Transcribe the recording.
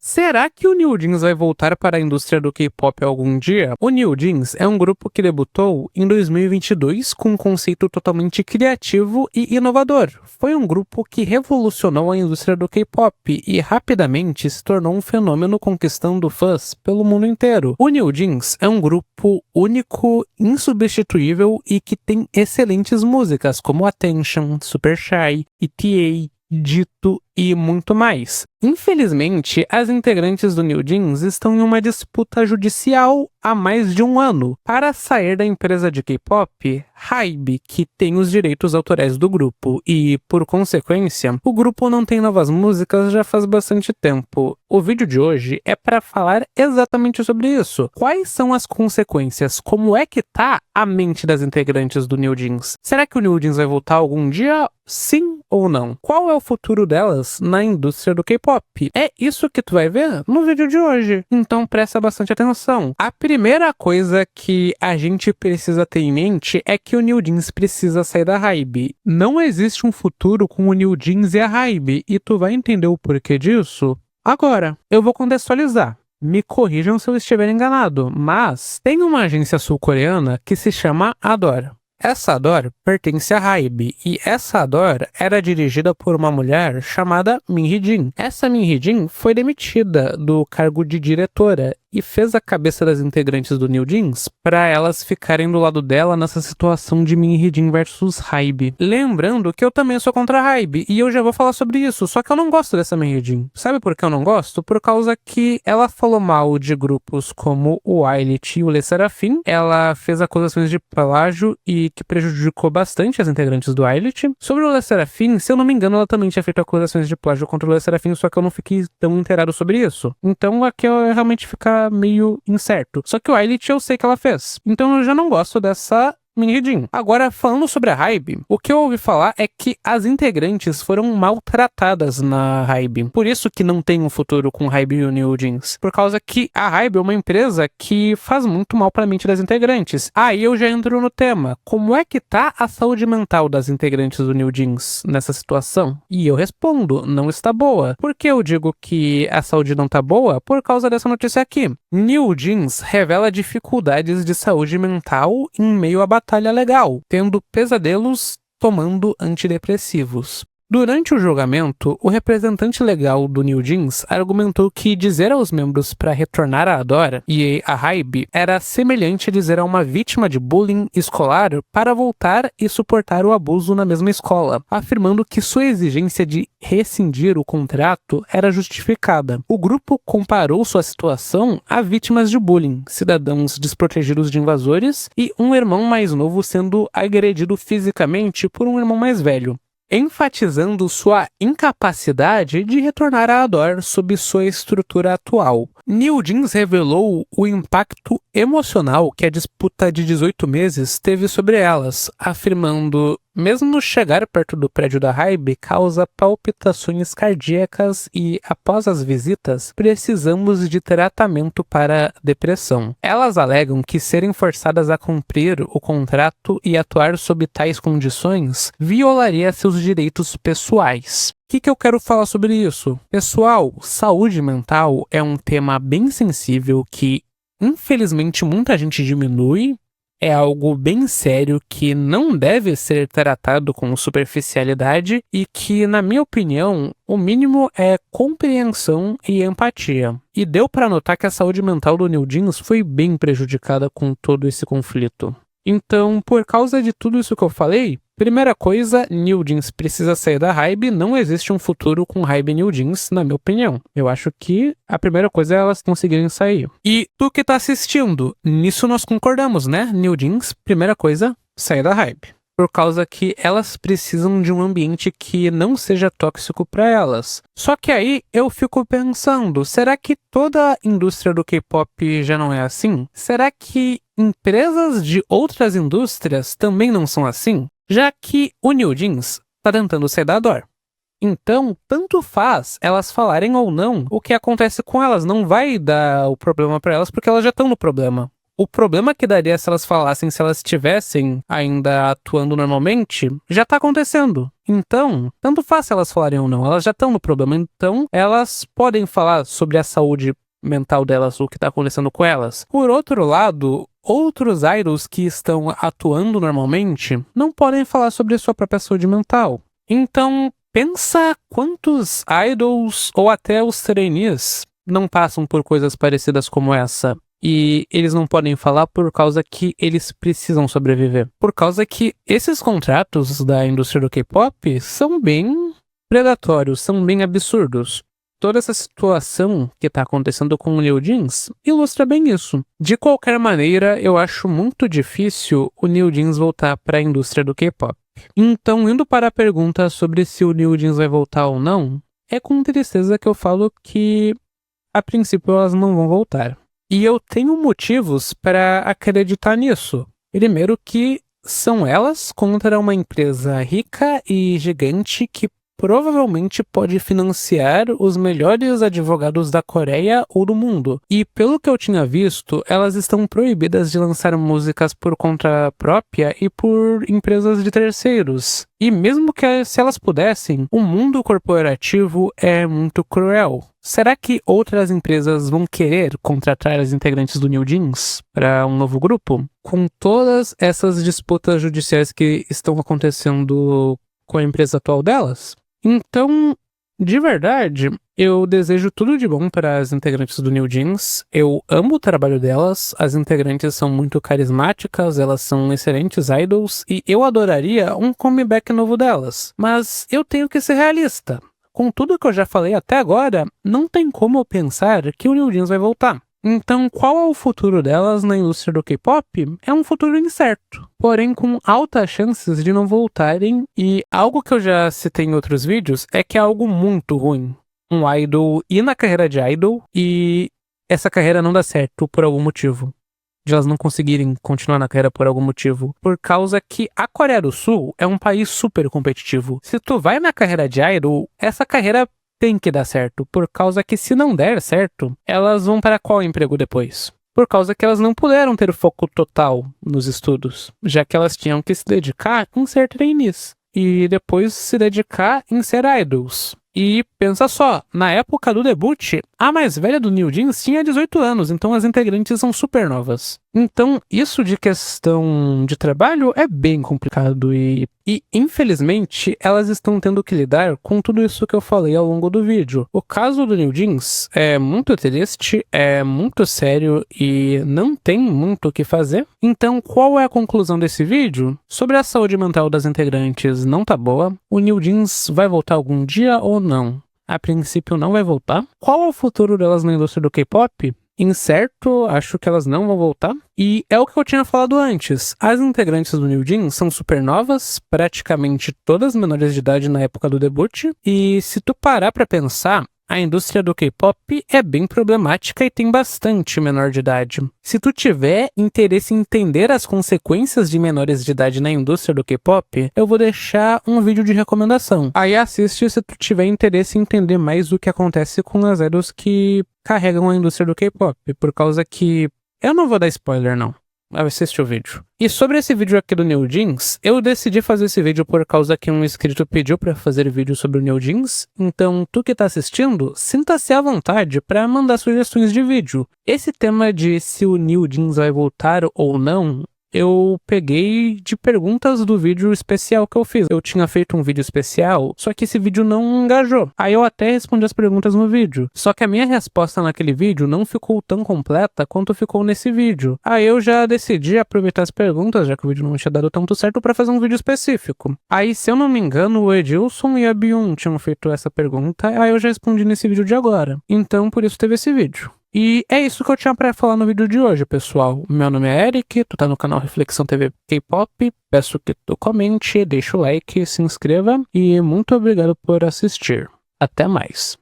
Será que o New Jeans vai voltar para a indústria do K-pop algum dia? O New Jeans é um grupo que debutou em 2022 com um conceito totalmente criativo e inovador. Foi um grupo que revolucionou a indústria do K-pop e rapidamente se tornou um fenômeno conquistando fãs pelo mundo inteiro. O New Jeans é um grupo único, insubstituível e que tem excelentes músicas como Attention, Super Shy, ETA, Dito e muito mais. Infelizmente, as integrantes do New Jeans estão em uma disputa judicial há mais de um ano para sair da empresa de K-pop HYBE, que tem os direitos autorais do grupo, e, por consequência, o grupo não tem novas músicas já faz bastante tempo. O vídeo de hoje é para falar exatamente sobre isso. Quais são as consequências? Como é que tá a mente das integrantes do New Jeans? Será que o New Jeans vai voltar algum dia? Sim ou não? Qual é o futuro delas na indústria do K-pop? É isso que tu vai ver no vídeo de hoje. Então presta bastante atenção. A primeira coisa que a gente precisa ter em mente é que o New Jeans precisa sair da HYBE. Não existe um futuro com o New Jeans e a HYBE, e tu vai entender o porquê disso agora. Eu vou contextualizar. Me corrijam se eu estiver enganado, mas tem uma agência sul-coreana que se chama Adore. Essa Adore pertence à HYBE, e essa Adore era dirigida por uma mulher chamada Min Hee-jin. Essa Min Hee-jin foi demitida do cargo de diretora e fez a cabeça das integrantes do New Jeans para elas ficarem do lado dela nessa situação de Min Hee-jin versus HYBE. Lembrando que eu também sou contra a HYBE, e eu já vou falar sobre isso, só que eu não gosto dessa Min Hee-jin. Sabe por que eu não gosto? Por causa que ela falou mal de grupos como o YLT e o LE SSERAFIM, ela fez acusações de plágio e que prejudicou bastante as integrantes do YLT. Sobre o LE SSERAFIM, se eu não me engano, ela também tinha feito acusações de plágio contra o LE SSERAFIM, só que eu não fiquei tão inteirado sobre isso. Então aqui eu realmente ficar meio incerto. Só que o YLT eu sei que ela fez. Então eu já não gosto dessa Min Hee-jin. Agora, falando sobre a HYBE, o que eu ouvi falar é que as integrantes foram maltratadas na HYBE. Por isso que não tem um futuro com HYBE e o New Jeans. Por causa que a HYBE é uma empresa que faz muito mal para a mente das integrantes. Aí eu já entro no tema. Como é que tá a saúde mental das integrantes do New Jeans nessa situação? E eu respondo, não está boa. Por que eu digo que a saúde não tá boa? Por causa dessa notícia aqui. New Jeans revela dificuldades de saúde mental em meio à batalha legal, tendo pesadelos tomando antidepressivos. Durante o julgamento, o representante legal do New Jeans argumentou que dizer aos membros para retornar à Adore e à HYBE era semelhante a dizer a uma vítima de bullying escolar para voltar e suportar o abuso na mesma escola, afirmando que sua exigência de rescindir o contrato era justificada. O grupo comparou sua situação a vítimas de bullying, cidadãos desprotegidos de invasores e um irmão mais novo sendo agredido fisicamente por um irmão mais velho, enfatizando sua incapacidade de retornar à Adore sob sua estrutura atual. New Jeans revelou o impacto emocional que a disputa de 18 meses teve sobre elas, afirmando: mesmo chegar perto do prédio da HYBE causa palpitações cardíacas e, após as visitas, precisamos de tratamento para depressão. Elas alegam que serem forçadas a cumprir o contrato e atuar sob tais condições violaria seus direitos pessoais. O que eu quero falar sobre isso? Pessoal, saúde mental é um tema bem sensível que, infelizmente, muita gente diminui. É algo bem sério que não deve ser tratado com superficialidade e que, na minha opinião, o mínimo é compreensão e empatia. E deu para notar que a saúde mental do New Jeans foi bem prejudicada com todo esse conflito. Então, por causa de tudo isso que eu falei, primeira coisa, New Jeans precisa sair da HYBE, não existe um futuro com HYBE e New Jeans, na minha opinião. Eu acho que a primeira coisa é elas conseguirem sair. E tu que tá assistindo, nisso nós concordamos, né? New Jeans, primeira coisa, sair da HYBE. Por causa que elas precisam de um ambiente que não seja tóxico para elas. Só que aí eu fico pensando, será que toda a indústria do K-pop já não é assim? Será que empresas de outras indústrias também não são assim? Já que o New Jeans tá tentando sair da Adore. Então, tanto faz elas falarem ou não, o que acontece com elas não vai dar o problema para elas porque elas já estão no problema. o problema que daria se elas falassem, se elas estivessem ainda atuando normalmente, já tá acontecendo. Então, tanto faz se elas falarem ou não, elas já estão no problema, então elas podem falar sobre a saúde mental delas, o que tá acontecendo com elas. Por outro lado, outros idols que estão atuando normalmente não podem falar sobre a sua própria saúde mental. Então, pensa quantos idols ou até os trainees não passam por coisas parecidas como essa. E eles não podem falar por causa que eles precisam sobreviver. Por causa que esses contratos da indústria do K-pop são bem predatórios, são bem absurdos. Toda essa situação que tá acontecendo com o New Jeans ilustra bem isso. De qualquer maneira, eu acho muito difícil o New Jeans voltar para a indústria do K-pop. Então, indo para a pergunta sobre se o New Jeans vai voltar ou não, é com tristeza que eu falo que, a princípio, elas não vão voltar. E eu tenho motivos para acreditar nisso. Primeiro que são elas contra uma empresa rica e gigante que provavelmente pode financiar os melhores advogados da Coreia ou do mundo. E pelo que eu tinha visto, elas estão proibidas de lançar músicas por conta própria e por empresas de terceiros. E mesmo que se elas pudessem, o mundo corporativo é muito cruel. Será que outras empresas vão querer contratar as integrantes do New Jeans para um novo grupo? Com todas essas disputas judiciais que estão acontecendo com a empresa atual delas? Então, de verdade, eu desejo tudo de bom para as integrantes do New Jeans. Eu amo o trabalho delas, as integrantes são muito carismáticas, elas são excelentes idols e eu adoraria um comeback novo delas. Mas eu tenho que ser realista. Com tudo que eu já falei até agora, não tem como eu pensar que o New Jeans vai voltar. Então, qual é o futuro delas na indústria do K-pop? É um futuro incerto, porém com altas chances de não voltarem, e algo que eu já citei em outros vídeos é que é algo muito ruim. Um idol ir na carreira de idol e essa carreira não dá certo por algum motivo. De elas não conseguirem continuar na carreira por algum motivo. Por causa que a Coreia do Sul é um país super competitivo. Se tu vai na carreira de idol, essa carreira tem que dar certo, por causa que se não der certo, elas vão para qual emprego depois? Por causa que elas não puderam ter foco total nos estudos, já que elas tinham que se dedicar em ser trainees, e depois se dedicar em ser idols. E pensa só, na época do debut, a mais velha do New Jeans tinha 18 anos, então as integrantes são super novas. Então, isso de questão de trabalho é bem complicado e infelizmente, elas estão tendo que lidar com tudo isso que eu falei ao longo do vídeo. O caso do New Jeans é muito triste, é muito sério e não tem muito o que fazer. Então, qual é a conclusão desse vídeo? Sobre a saúde mental das integrantes não tá boa. O New Jeans vai voltar algum dia ou não? A princípio não vai voltar. Qual é o futuro delas na indústria do K-pop? Incerto, acho que elas não vão voltar. E é o que eu tinha falado antes. As integrantes do New Jeans são super novas, praticamente todas menores de idade na época do debut. E se tu parar pra pensar, a indústria do K-pop é bem problemática e tem bastante menor de idade. Se tu tiver interesse em entender as consequências de menores de idade na indústria do K-pop, eu vou deixar um vídeo de recomendação. Aí assiste se tu tiver interesse em entender mais o que acontece com as idols que carregam a indústria do K-pop, por causa que eu não vou dar spoiler não. Assiste o vídeo. E sobre esse vídeo aqui do New Jeans, eu decidi fazer esse vídeo por causa que um inscrito pediu pra fazer vídeo sobre o New Jeans, então tu que tá assistindo, sinta-se à vontade pra mandar sugestões de vídeo. Esse tema de se o New Jeans vai voltar ou não, eu peguei de perguntas do vídeo especial que eu fiz. Eu tinha feito um vídeo especial, só que esse vídeo não engajou. Aí eu até respondi as perguntas no vídeo. Só que a minha resposta naquele vídeo não ficou tão completa quanto ficou nesse vídeo. Aí eu já decidi aproveitar as perguntas, já que o vídeo não tinha dado tanto certo, pra fazer um vídeo específico. Aí, se eu não me engano, o Edilson e a Byun tinham feito essa pergunta, aí eu já respondi nesse vídeo de agora. Então, por isso teve esse vídeo. E é isso que eu tinha pra falar no vídeo de hoje, pessoal. Meu nome é Eric, tu tá no canal Reflexão TV K-Pop. Peço que tu comente, deixa o like, se inscreva e muito obrigado por assistir. Até mais.